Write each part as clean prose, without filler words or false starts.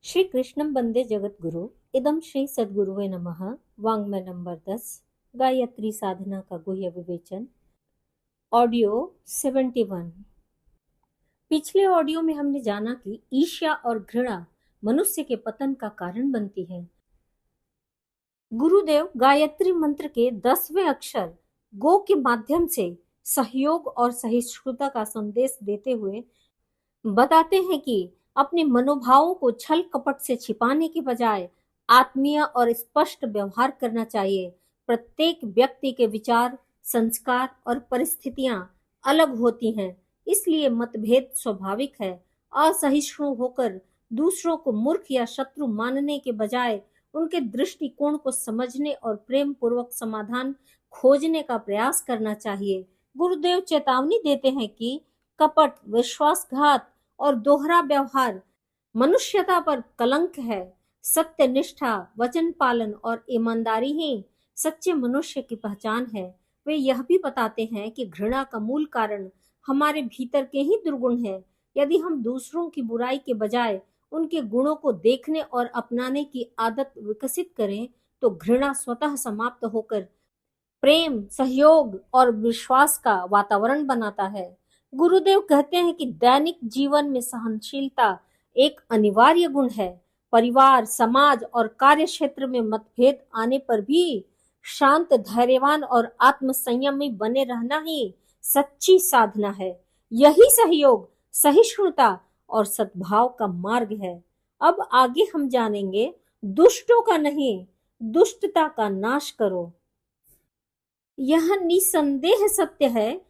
श्री कृष्णं वंदे जगद्गुरु। इदं श्री सद्गुरुवे नमः। वाङ्मय नंबर 10, गायत्री साधना का गुह्य विवेचन, ऑडियो 71। पिछले ऑडियो में हमने जाना कि ईर्ष्या और घृणा मनुष्य के पतन का कारण बनती है। गुरुदेव गायत्री मंत्र के 10वें अक्षर गो के माध्यम से सहयोग और सहिष्णुता का संदेश देते हुए बताते हैं कि अपने मनोभावों को छल कपट से छिपाने के बजाय आत्मीय और स्पष्ट व्यवहार करना चाहिए। प्रत्येक व्यक्ति के विचार, संस्कार और परिस्थितियां अलग होती हैं, इसलिए मतभेद स्वाभाविक है। असहिष्णु होकर दूसरों को मूर्ख या शत्रु मानने के बजाय उनके दृष्टिकोण को समझने और प्रेम पूर्वक समाधान खोजने का प्रयास करना चाहिए। गुरुदेव चेतावनी देते हैं कि कपट, विश्वासघात और दोहरा व्यवहार मनुष्यता पर कलंक है। सत्यनिष्ठा, वचन पालन और ईमानदारी ही सच्चे मनुष्य की पहचान है। वे यह भी बताते हैं कि घृणा का मूल कारण हमारे भीतर के ही दुर्गुण है। यदि हम दूसरों की बुराई के बजाय उनके गुणों को देखने और अपनाने की आदत विकसित करें, तो घृणा स्वतः समाप्त होकर प्रेम, सहयोग और विश्वास का वातावरण बनाता है। गुरुदेव कहते हैं कि दैनिक जीवन में सहनशीलता एक अनिवार्य गुण है। परिवार, समाज और कार्य क्षेत्र में मतभेद आने पर भी शांत, धैर्यवान और आत्मसंयमी बने रहना ही सच्ची साधना है। यही सहयोग, सहिष्णुता और सद्भाव का मार्ग है। अब आगे हम जानेंगे, दुष्टों का नहीं, दुष्टता का नाश करो। यह निसंदेह सत्य है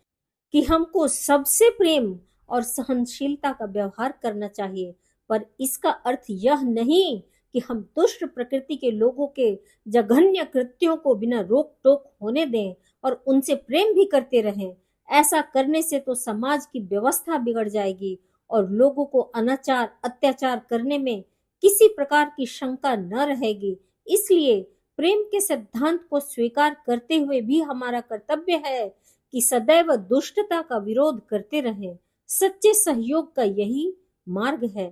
कि हमको सबसे प्रेम और सहनशीलता का व्यवहार करना चाहिए, पर इसका अर्थ यह नहीं कि हम दुष्ट प्रकृति के लोगों के जघन्य कृत्यों को बिना रोक टोक होने दें और उनसे प्रेम भी करते रहें। ऐसा करने से तो समाज की व्यवस्था बिगड़ जाएगी और लोगों को अनाचार, अत्याचार करने में किसी प्रकार की शंका न रहेगी। इसलिए प्रेम के सिद्धांत को स्वीकार करते हुए भी हमारा कर्तव्य है कि सदैव दुष्टता का विरोध करते रहें। सच्चे सहयोग का यही मार्ग है।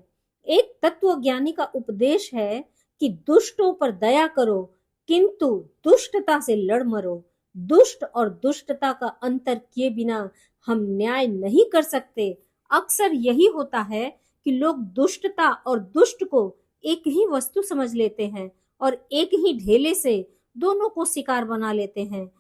एक तत्वज्ञानी का उपदेश है कि दुष्टों पर दया करो, किंतु दुष्टता से लड़ मरो। दुष्ट और दुष्टता का अंतर किए बिना हम न्याय नहीं कर सकते। अक्सर यही होता है कि लोग दुष्टता और दुष्ट को एक ही वस्तु समझ लेते हैं और एक ही ढेले से दोनों को शिकार बना लेते हैं।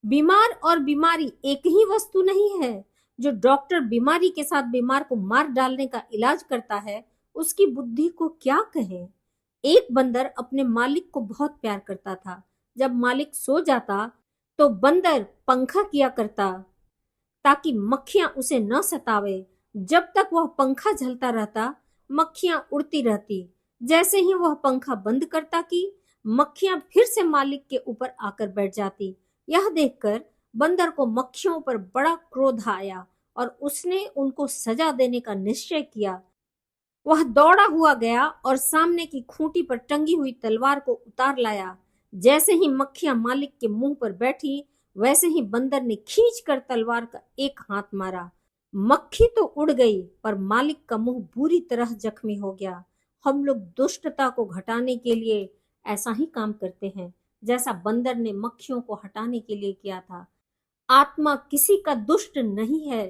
बीमार और बीमारी एक ही वस्तु नहीं है। जो डॉक्टर बीमारी के साथ बीमार को मार डालने का इलाज करता है, उसकी बुद्धि को क्या कहें। एक बंदर अपने मालिक को बहुत प्यार करता था। जब मालिक सो जाता तो बंदर पंखा किया करता ताकि मक्खियां उसे न सतावे। जब तक वह पंखा झलता रहता, मक्खियां उड़ती रहती। जैसे ही वह पंखा बंद करता कि मक्खियां फिर से मालिक के ऊपर आकर बैठ जाती। यह देखकर बंदर को मक्खियों पर बड़ा क्रोध आया और उसने उनको सजा देने का निश्चय किया। वह दौड़ा हुआ गया और सामने की खूंटी पर टंगी हुई तलवार को उतार लाया। जैसे ही मक्खियां मालिक के मुंह पर बैठी, वैसे ही बंदर ने खींचकर तलवार का एक हाथ मारा। मक्खी तो उड़ गई, पर मालिक का मुंह बुरी तरह जख्मी हो गया। हम लोग दुष्टता को घटाने के लिए ऐसा ही काम करते हैं, जैसा बंदर ने मक्खियों को हटाने के लिए किया था। आत्मा किसी का दुष्ट नहीं है,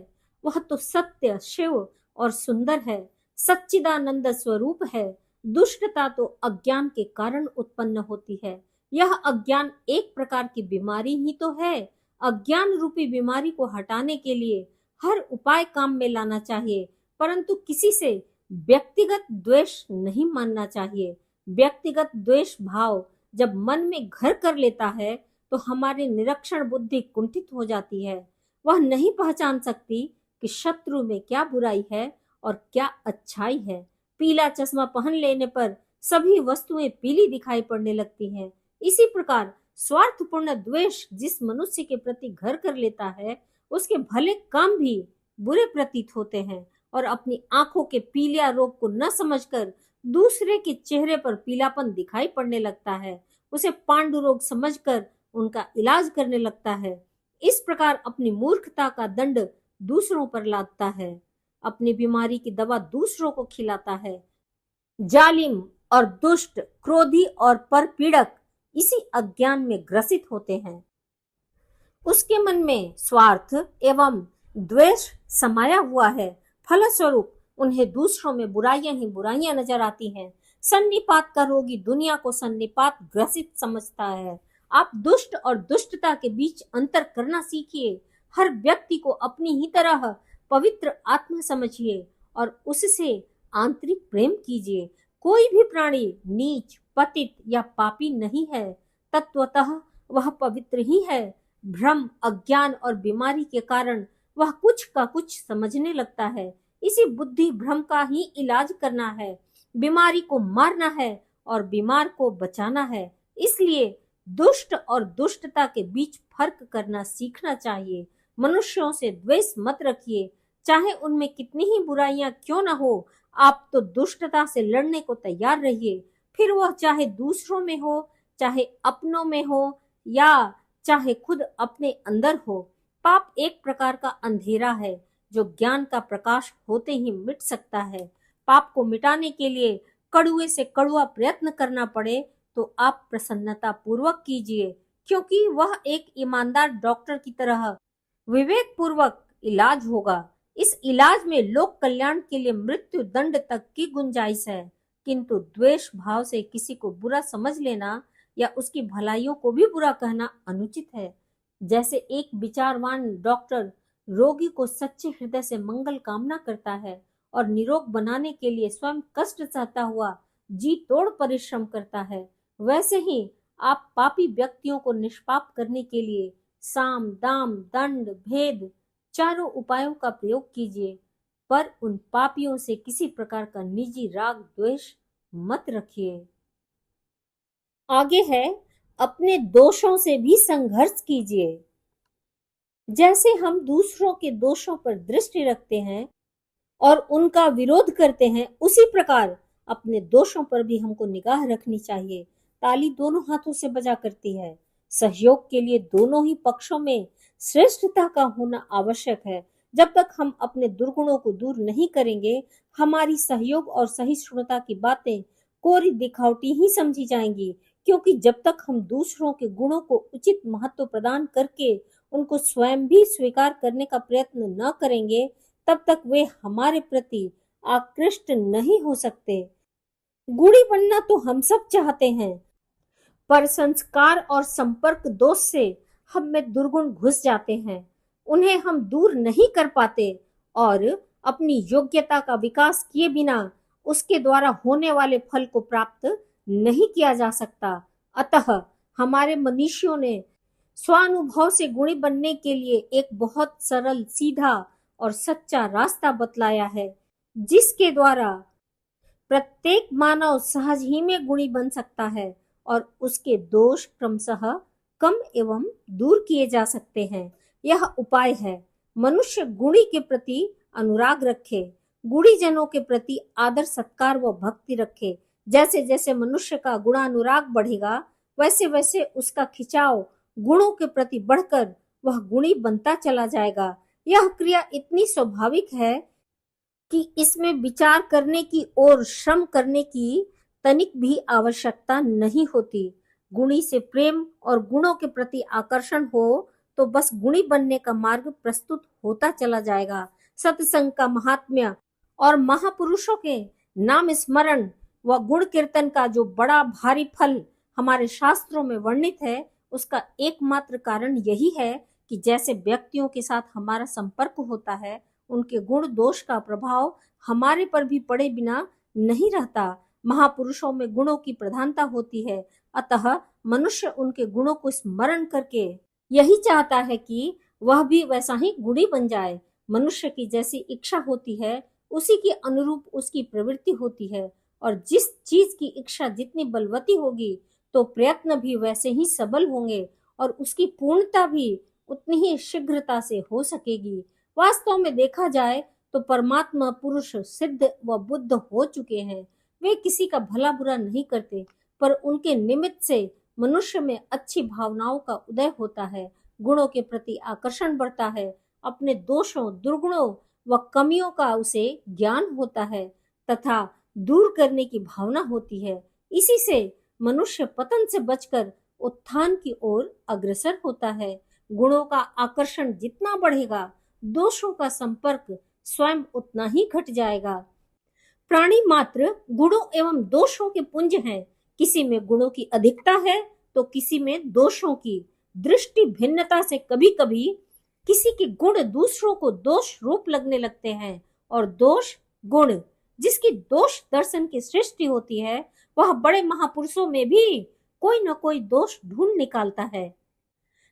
वह तो सत्य, शिव और सुंदर है, सच्चिदानंद स्वरूप है। दुष्टता तो अज्ञान के कारण उत्पन्न होती है। यह अज्ञान एक प्रकार की बीमारी ही तो है। अज्ञान रूपी बीमारी को हटाने के लिए हर उपाय काम में लाना चाहिए, परंतु किसी से व्यक्तिगत द्वेष नहीं मानना चाहिए। व्यक्तिगत द्वेष भाव जब मन में घर कर लेता है, तो हमारी निरीक्षण बुद्धि कुंठित हो जाती है। वह नहीं पहचान सकती कि शत्रु में क्या बुराई है और क्या अच्छाई है। पीला चश्मा पहन लेने पर सभी वस्तुएं पीली दिखाई पड़ने लगती हैं। इसी प्रकार स्वार्थपूर्ण द्वेष जिस मनुष्य के प्रति घर कर लेता है, उसके भले काम भी बुरे प्रतीत होते हैं और अपनी आंखों के पीलिया रोग को न समझकर दूसरे के चेहरे पर पीलापन दिखाई पड़ने लगता है। उसे पांडु रोग समझकर उनका इलाज करने लगता है। इस प्रकार अपनी मूर्खता का दंड दूसरों पर लादता है, अपनी बीमारी की दवा दूसरों को खिलाता है। जालिम और दुष्ट, क्रोधी और परपीड़क इसी अज्ञान में ग्रसित होते हैं। उसके मन में स्वार्थ एवं द्वेष समाया हुआ है। फलस्वरूप उन्हें दूसरों में बुराइयां ही बुराइयां नजर आती हैं। सन्निपात का रोगी दुनिया को सन्निपात ग्रसित समझता है। आप दुष्ट और दुष्टता के बीच अंतर करना सीखिए। हर व्यक्ति को अपनी ही तरह पवित्र आत्मा समझिए और उससे आंतरिक प्रेम कीजिए। कोई भी प्राणी नीच, पतित या पापी नहीं है। तत्वतः वह पवित्र ही है। भ्रम, अज्ञान और बीमारी के कारण वह कुछ का कुछ समझने लगता है। इसी बुद्धि भ्रम का ही इलाज करना है। बीमारी को मारना है और बीमार को बचाना है। इसलिए दुष्ट और दुष्टता के बीच फर्क करना सीखना चाहिए। मनुष्यों से द्वेष मत रखिए, चाहे उनमें कितनी ही बुराइयां क्यों न हो। आप तो दुष्टता से लड़ने को तैयार रहिए, फिर वह चाहे दूसरों में हो, चाहे अपनों में हो या चाहे खुद अपने अंदर हो। पाप एक प्रकार का अंधेरा है जो ज्ञान का प्रकाश होते ही मिट सकता है। पाप को मिटाने के लिए कड़ुए से कड़ुआ प्रयत्न करना पड़े तो आप प्रसन्नता पूर्वक कीजिए, क्योंकि वह एक ईमानदार डॉक्टर की तरह विवेक पूर्वक इलाज होगा। इस इलाज में लोक कल्याण के लिए मृत्यु दंड तक की गुंजाइश है। किंतु द्वेष भाव से किसी को बुरा समझ लेना या उसकी भलाइयों को भी बुरा कहना अनुचित है। जैसे एक विचारवान डॉक्टर रोगी को सच्चे हृदय से मंगल कामना करता है और निरोग बनाने के लिए स्वयं कष्ट सहता हुआ जी तोड़ परिश्रम करता है, वैसे ही आप पापी व्यक्तियों को निष्पाप करने के लिए साम, दाम, दंड, भेद चारों उपायों का प्रयोग कीजिए, पर उन पापियों से किसी प्रकार का निजी राग द्वेष मत रखिए। आगे है, अपने दोषों से भी संघर्ष कीजिए। जैसे हम दूसरों के दोषों पर दृष्टि रखते हैं और उनका विरोध करते हैं, उसी प्रकार अपने दोषों पर भी हमको निगाह रखनी चाहिए। ताली दोनों हाथों से बजा करती है। सहयोग के लिए दोनों ही पक्षों में श्रेष्ठता का होना आवश्यक है। जब तक हम अपने दुर्गुणों को दूर नहीं करेंगे, हमारी सहयोग और सहिष्णुता की बातें कोरी दिखावटी ही समझी जाएंगी। क्योंकि जब तक हम दूसरों के गुणों को उचित महत्व प्रदान करके उनको स्वयं भी स्वीकार करने का प्रयत्न न करेंगे, तब तक वे हमारे प्रति आकृष्ट नहीं हो सकते। गुणी बनना तो हम सब चाहते हैं, पर संस्कार और संपर्क दोष से हम में दुर्गुण घुस जाते हैं। उन्हें हम दूर नहीं कर पाते और अपनी योग्यता का विकास किए बिना उसके द्वारा होने वाले फल को प्राप्त नहीं किया जा सकता। अतः हमारे मनीषियों ने स्वानुभव से गुणी बनने के लिए एक बहुत सरल, सीधा और सच्चा रास्ता बतलाया है, जिसके द्वारा प्रत्येक मानव सहज ही में गुणी बन सकता है और उसके दोष क्रमशः कम एवं दूर किए जा सकते हैं। यह उपाय है, मनुष्य गुणी के प्रति अनुराग रखे, गुणीजनों के प्रति आदर सत्कार व भक्ति रखे। जैसे जैसे मनुष्य का गुणानुराग बढ़ेगा, वैसे वैसे उसका खिंचाव गुणों के प्रति बढ़कर वह गुणी बनता चला जाएगा। यह क्रिया इतनी स्वाभाविक है कि इसमें विचार करने की और श्रम करने की तनिक भी आवश्यकता नहीं होती। गुणी से प्रेम और गुणों के प्रति आकर्षण हो तो बस गुणी बनने का मार्ग प्रस्तुत होता चला जाएगा। सत्संग का महात्म्य और महापुरुषों के नाम स्मरण व गुण कीर्तन का जो बड़ा भारी फल हमारे शास्त्रों में वर्णित है, उसका एकमात्र कारण यही है कि जैसे व्यक्तियों के साथ हमारा संपर्क होता है, उनके गुण दोष का प्रभाव हमारे पर भी पड़े बिना नहीं रहता। महापुरुषों में गुणों की प्रधानता होती है, अतः मनुष्य उनके गुणों को स्मरण करके यही चाहता है कि वह भी वैसा ही गुणी बन जाए। मनुष्य की जैसी इच्छा होती है, उसी के अनुरूप उसकी प्रवृत्ति होती है, और जिस चीज की इच्छा जितनी बलवती होगी तो प्रयत्न भी वैसे ही सबल होंगे और उसकी पूर्णता भी उतनी ही शीघ्रता से हो सकेगी। वास्तव में देखा जाए तो परमात्मा पुरुष सिद्ध व बुद्ध हो चुके हैं। वे किसी का भला बुरा नहीं करते, पर उनके निमित्त से मनुष्य में अच्छी भावनाओं का उदय होता है, गुणों के प्रति आकर्षण बढ़ता है, अपने दोषों, दुर्गुणों व कमियों का उसे ज्ञान होता है तथा दूर करने की भावना होती है। इसी से मनुष्य पतन से बचकर उत्थान की ओर अग्रसर होता है। गुणों का आकर्षण जितना बढ़ेगा, दोषों का संपर्क स्वयं उतना ही घट जाएगा। प्राणी मात्र गुणों एवं दोषों के पुंज हैं। किसी में गुणों की अधिकता है तो किसी में दोषों की। दृष्टि भिन्नता से कभी कभी किसी के गुण दूसरों को दोष रूप लगने लगते हैं और दोष गुण। जिसकी दोष दर्शन की सृष्टि होती है, वह बड़े महापुरुषों में भी कोई न कोई दोष ढूंढ निकालता है,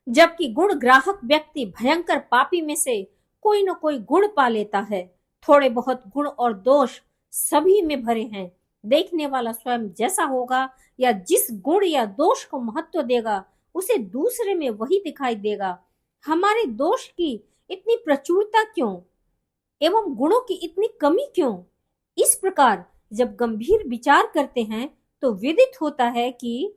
जबकि गुण ग्राहक व्यक्ति भयंकर पापी में से कोई न कोई गुण पा लेता है। थोड़े बहुत गुण और दोष सभी में भरे हैं। देखने वाला स्वयं जैसा होगा या जिस गुण या दोष को महत्व देगा, उसे दूसरे में वही दिखाई देगा। हमारे दोष की इतनी प्रचुरता क्यों एवं गुणों की इतनी कमी क्यों? इस प्रकार जब गंभीर विचार करते हैं तो विदित होता है कि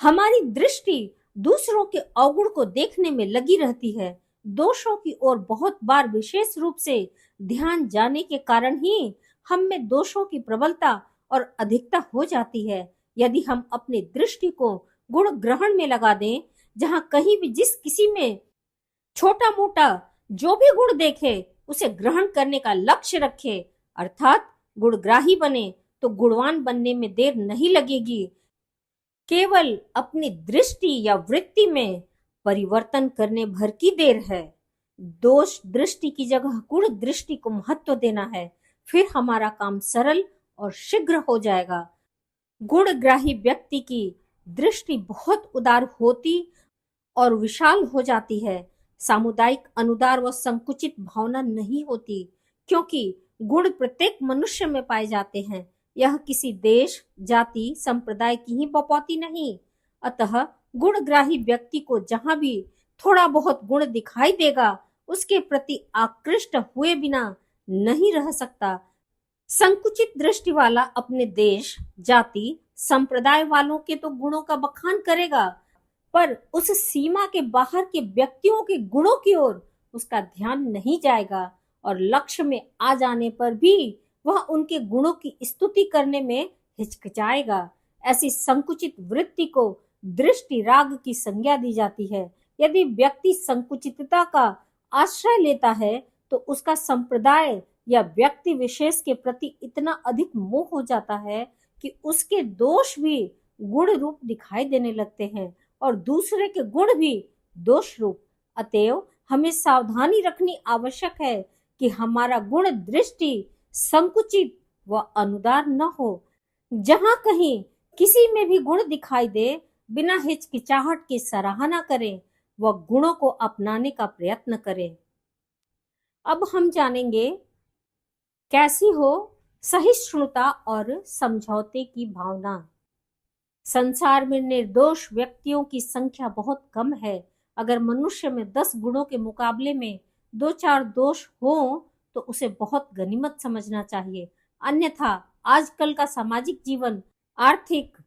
हमारी दृष्टि दूसरों के अवगुण को देखने में लगी रहती है। दोषों की ओर बहुत बार विशेष रूप से ध्यान जाने के कारण ही हम में दोषों की प्रबलता और अधिकता हो जाती है। यदि हम अपनी दृष्टि को गुण ग्रहण में लगा दें, जहां कहीं भी जिस किसी में छोटा मोटा जो भी गुण देखे उसे ग्रहण करने का लक्ष्य रखे, अर्थात गुणग्राही बने, तो गुणवान बनने में देर नहीं लगेगी। केवल अपनी दृष्टि या वृत्ति में परिवर्तन करने भर की देर है। दोष दृष्टि की जगह गुण दृष्टि को महत्व देना है, फिर हमारा काम सरल और शीघ्र हो जाएगा। गुणग्राही व्यक्ति की दृष्टि बहुत उदार होती और विशाल हो जाती है। सामुदायिक अनुदार व संकुचित भावना नहीं होती, क्योंकि गुण प्रत्येक मनुष्य में पाए जाते हैं। यह किसी देश, जाति, संप्रदाय की ही बपौती नहीं। अतः गुणग्राही व्यक्ति को जहां भी थोड़ा बहुत गुण दिखाई देगा, उसके प्रति आकृष्ट हुए बिना नहीं रह सकता। संकुचित दृष्टि वाला अपने देश, जाति, संप्रदाय वालों के तो गुणों का बखान करेगा, पर उस सीमा के बाहर के व्यक्तियों के गुणों की ओर उसका ध्यान नहीं जाएगा और लक्ष्य में आ जाने पर भी वह उनके गुणों की स्तुति करने में हिचकिचाएगा। ऐसी संकुचित वृत्ति को दृष्टि राग की संज्ञा दी जाती है। यदि व्यक्ति संकुचितता का आश्रय लेता है तो उसका संप्रदाय या व्यक्ति विशेष के प्रति इतना अधिक मोह हो जाता है कि उसके दोष भी गुण रूप दिखाई देने लगते हैं और दूसरे के गुण भी दोष रूप। अतएव हमें सावधानी रखनी आवश्यक है कि हमारा गुण दृष्टि संकुचित व अनुदार न हो। जहां कहीं किसी में भी गुण दिखाई दे, बिना हिचकिचाहट की सराहना करें व गुणों को अपनाने का प्रयत्न करें। अब हम जानेंगे कैसी हो सहिष्णुता और समझौते की भावना। संसार में निर्दोष व्यक्तियों की संख्या बहुत कम है। अगर मनुष्य में 10 गुणों के मुकाबले में 2-4 दोष हो तो उसे बहुत गनीमत समझना चाहिए। अन्यथा आजकल का सामाजिक जीवन, आर्थिक,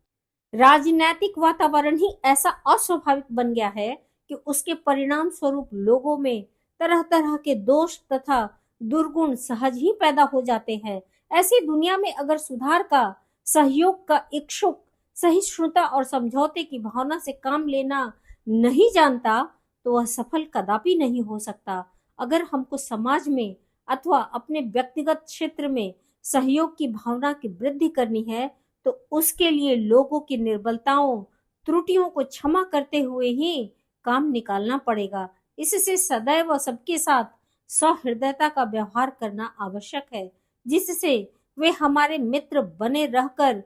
राजनीतिक वातावरण ही ऐसा अस्वाभाविक बन गया है कि उसके परिणाम स्वरूप लोगों में तरह तरह के दोष तथा दुर्गुण सहज ही पैदा हो जाते हैं। ऐसी दुनिया में अगर सुधार का, सहयोग का इच्छुक, सहिष्णुता और समझौते की भावना से काम लेना नहीं जानता तो वह सफल कदापि नहीं हो सकता। अगर हमको समाज में अथवा अपने व्यक्तिगत क्षेत्र में सहयोग की भावना की वृद्धि करनी है तो उसके लिए लोगों की निर्बलताओं, त्रुटियों को क्षमा करते हुए ही काम निकालना पड़ेगा। इससे सदैव सबके साथ सहृदयता का व्यवहार करना आवश्यक है, जिससे वे हमारे मित्र बने रहकर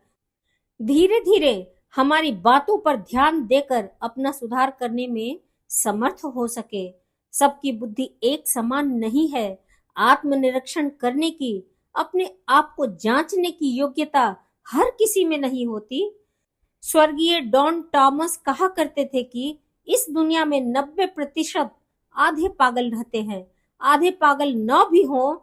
धीरे धीरे हमारी बातों पर ध्यान देकर अपना सुधार करने में समर्थ हो सके। सबकी बुद्धि एक समान नहीं है। आत्मनिरीक्षण करने की, अपने आप को जांचने की योग्यता हर किसी में नहीं होती। स्वर्गीय डॉन टॉमस कहा करते थे कि इस दुनिया में 90% आधे पागल रहते हैं। आधे पागल न भी हो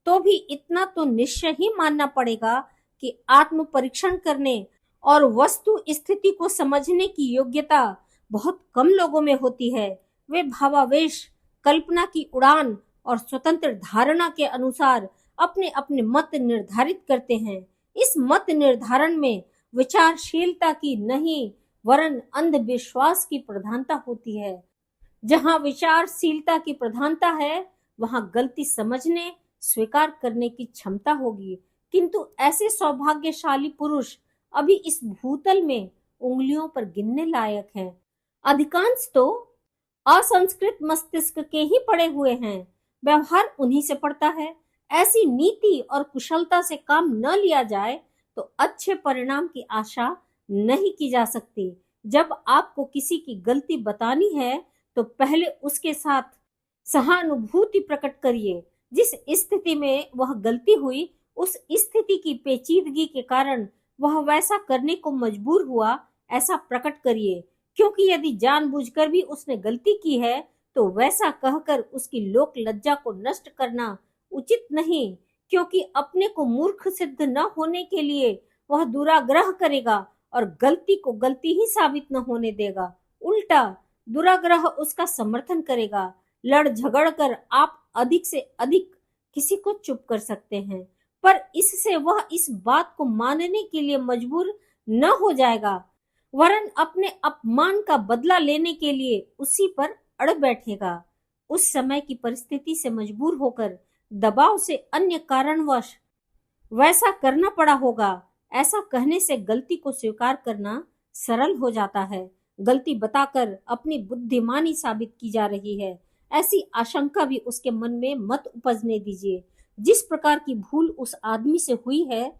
तो भी इतना तो निश्चय ही मानना पड़ेगा कि आत्म परीक्षण करने और वस्तु स्थिति को समझने की योग्यता बहुत कम लोगों में होती है। वे भावावेश, कल्पना की उड़ान और स्वतंत्र धारणा के अनुसार अपने अपने मत निर्धारित करते हैं। इस मत निर्धारण में विचारशीलता की नहीं वरन अंधविश्वास की प्रधानता होती है। जहां विचारशीलता की प्रधानता है, वहां गलती समझने, स्वीकार करने की क्षमता होगी। किंतु ऐसे सौभाग्यशाली पुरुष अभी इस भूतल में उंगलियों पर गिनने लायक हैं। अधिकांश तो असंस्कृत मस्तिष्क के ही पड़े हुए हैं। व्यवहार उन्हीं से पड़ता है। ऐसी नीति और कुशलता से काम न लिया जाए तो अच्छे परिणाम की आशा नहीं की जा सकती। जब आपको किसी की गलती बतानी है तो पहले उसके साथ सहानुभूति प्रकट करिए। जिस स्थिति में वह गलती हुई, उस स्थिति की पेचीदगी के कारण वह वैसा करने को मजबूर हुआ, ऐसा प्रकट करिए। क्योंकि यदि जानबूझकर भी उसने गलती की है तो वैसा कहकर उसकी लोक लज्जा को नष्ट करना उचित नहीं। क्योंकि अपने को मूर्ख सिद्ध न होने के लिए वह दुराग्रह करेगा और गलती को गलती ही साबित न होने देगा। उल्टा दुराग्रह उसका समर्थन करेगा। लड़ झगड़ कर आप अधिक से अधिक किसी को चुप कर सकते हैं, पर इससे वह इस बात को मानने के लिए मजबूर न हो जाएगा, वरन अपने अपमान का बदला लेने के लिए उसी पर अड़ बैठेगा। उस समय की परिस्थिति से मजबूर होकर, दबाव से, अन्य कारणवश वैसा करना पड़ा होगा। ऐसा कहने से गलती को स्वीकार करना सरल हो जाता है। गलती बताकर अपनी बुद्धिमानी साबित की जा रही है, ऐसी आशंका भी उसके मन में मत उपजने दीजिए। जिस प्रकार की भूल उस आदमी से हुई है,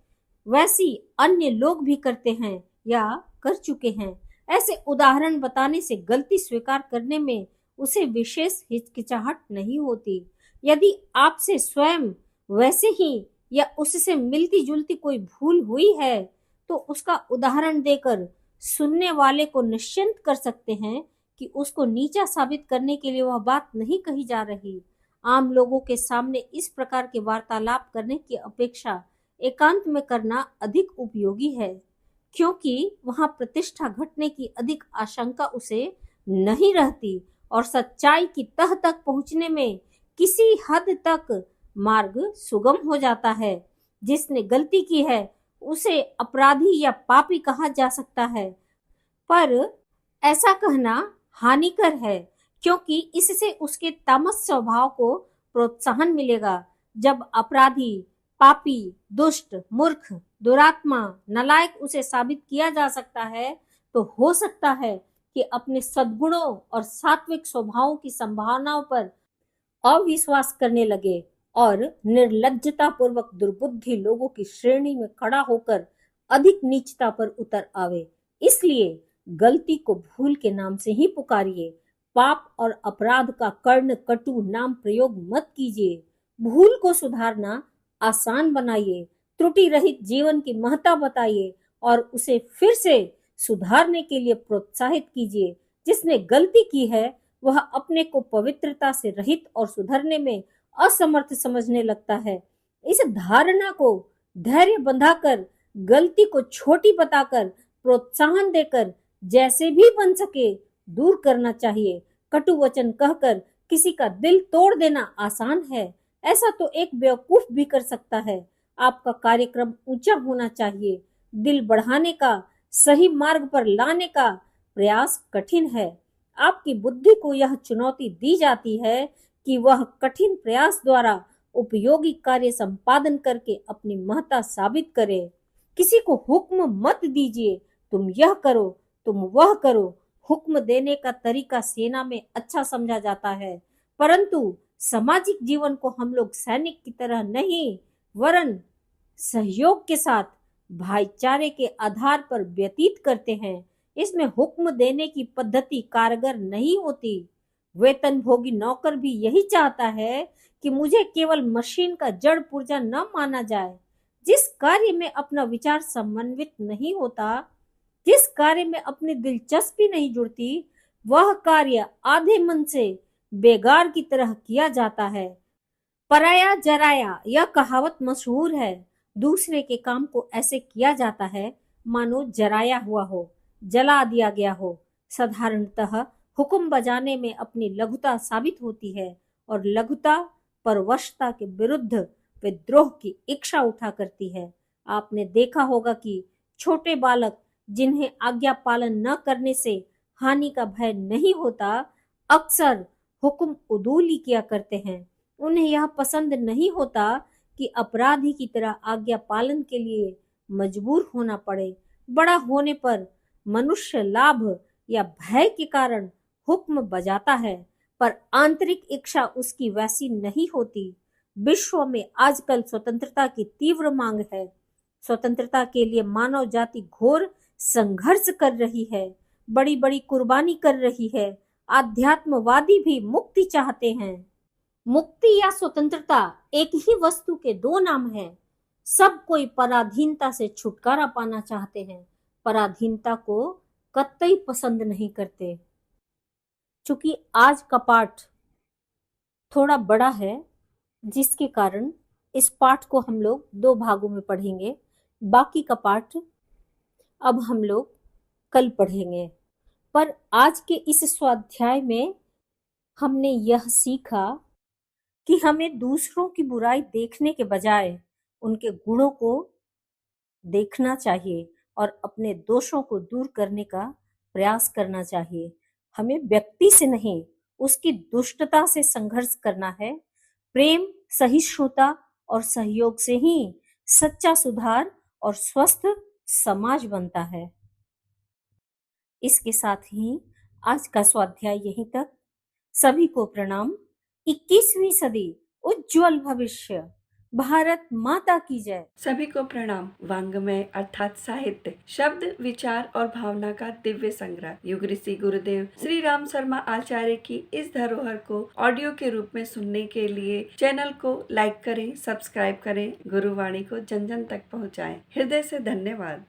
वैसी अन्य लोग भी करते हैं या कर चुके हैं। ऐसे उदाहरण बताने से गलती स्वीकार करने में उसे विशेष हिचकिचाहट नहीं होती। यदि आपसे स्वयं वैसे ही या उससे मिलती जुलती कोई भूल हुई है तो उसका उदाहरण देकर सुनने वाले को निश्चिंत कर सकते हैं कि उसको नीचा साबित करने के लिए वह बात नहीं कही जा रही। आम लोगों के सामने इस प्रकार के वार्तालाप करने की अपेक्षा एकांत में करना अधिक उपयोगी है, क्योंकि वहां प्रतिष्ठा घटने की अधिक आशंका उसे नहीं रहती और सच्चाई की तह तक पहुंचने में किसी हद तक मार्ग सुगम हो जाता है। जिसने गलती की है उसे अपराधी या पापी कहा जा सकता है, पर ऐसा कहना हानिकर है, क्योंकि इससे उसके तामस स्वभाव को प्रोत्साहन मिलेगा। जब अपराधी, पापी, दुष्ट, मूर्ख, दुरात्मा, नालायक उसे साबित किया जा सकता है तो हो सकता है कि अपने सद्गुणों और सात्विक स्वभावों की संभावनाओं पर अविश्वास करने लगे और निर्लज्जता पूर्वक दुर्बुद्धि लोगों की श्रेणी में खड़ा होकर अधिक नीचता पर उतर आवे। इसलिए गलती को भूल के नाम से ही पुकारिए। पाप और अपराध का कर्ण कटु नाम प्रयोग मत कीजिए। भूल को सुधारना आसान बनाइए। त्रुटि रहित जीवन की महत्ता बताइए और उसे फिर से सुधारने के लिए प्रोत्साहित कीजिए। जिसने गलती की है वह अपने को पवित्रता से रहित और सुधरने में असमर्थ समझने लगता है। इस धारणा को धैर्य बंधाकर, गलती को छोटी बताकर, प्रोत्साहन देकर जैसे भी बन सके दूर करना चाहिए। कटु वचन कहकर किसी का दिल तोड़ देना आसान है, ऐसा तो एक बेवकूफ भी कर सकता है। आपका कार्यक्रम ऊंचा होना चाहिए। दिल बढ़ाने का, सही मार्ग पर लाने का प्रयास कठिन है। आपकी बुद्धि को यह चुनौती दी जाती है कि वह कठिन प्रयास द्वारा उपयोगी कार्य संपादन करके अपनी महत्ता साबित करे। किसी को हुक्म मत दीजिए, तुम यह करो, तुम वह करो। हुक्म देने का तरीका सेना में अच्छा समझा जाता है, परंतु सामाजिक जीवन को हम लोग सैनिक की तरह नहीं, वरन सहयोग के साथ, भाईचारे के आधार पर व्यतीत करते हैं। इसमें हुक्म देने की पद्धति कारगर नहीं होती। वेतन भोगी नौकर भी यही चाहता है कि मुझे केवल मशीन का जड़ पुर्जा न माना जाए। जिस कार्य में अपना विचार समन्वित नहीं होता, जिस कार्य में अपनी दिलचस्पी नहीं जुड़ती, वह कार्य आधे मन से बेगार की तरह किया जाता है। पराया जराया, यह कहावत मशहूर है। दूसरे के काम को ऐसे किया जाता है मानो जराया हुआ हो, जला दिया गया हो। साधारणतः हुक्म बजाने में अपनी लघुता साबित होती है और लघुता परवशता के विरुद्ध विद्रोह की इच्छा उठा करती है। आपने देखा होगा कि छोटे बालक जिन्हें आज्ञा पालन न करने से हानि का भय नहीं होता, अक्सर हुक्म उदूली किया करते हैं। उन्हें यह पसंद नहीं होता कि अपराधी की तरह आज्ञा पालन के लिए मजबूर होना पड़े। बड़ा होने पर मनुष्य लाभ या भय के कारण हुक्म बजाता है, पर आंतरिक इच्छा उसकी वैसी नहीं होती। विश्व में आजकल स्वतंत्रता की तीव्र मांग है। स्वतंत्रता के लिए मानव जाति घोर संघर्ष कर रही है, बड़ी बड़ी कुर्बानी कर रही है। आध्यात्मवादी भी मुक्ति चाहते हैं। मुक्ति या स्वतंत्रता एक ही वस्तु के दो नाम हैं। सब कोई पराधीनता से छुटकारा पाना चाहते हैं, पराधीनता को कतई पसंद नहीं करते। चूंकि आज का पाठ थोड़ा बड़ा है, जिसके कारण इस पाठ को हम लोग दो भागों में पढ़ेंगे। बाकी का पाठ अब हम लोग कल पढ़ेंगे। पर आज के इस स्वाध्याय में हमने यह सीखा कि हमें दूसरों की बुराई देखने के बजाय उनके गुणों को देखना चाहिए और अपने दोषों को दूर करने का प्रयास करना चाहिए। हमें व्यक्ति से नहीं, उसकी दुष्टता से संघर्ष करना है। प्रेम, सहिष्णुता और सहयोग से ही सच्चा सुधार और स्वस्थ समाज बनता है। इसके साथ ही आज का स्वाध्याय यहीं तक। सभी को प्रणाम। 21वीं सदी उज्जवल भविष्य। भारत माता की जय। सभी को प्रणाम। वांग्मय अर्थात साहित्य, शब्द, विचार और भावना का दिव्य संग्रह युग ऋषि गुरुदेव श्री राम शर्मा आचार्य की इस धरोहर को ऑडियो के रूप में सुनने के लिए चैनल को लाइक करें, सब्सक्राइब करें, गुरुवाणी को जन जन तक पहुँचाएं। हृदय से धन्यवाद।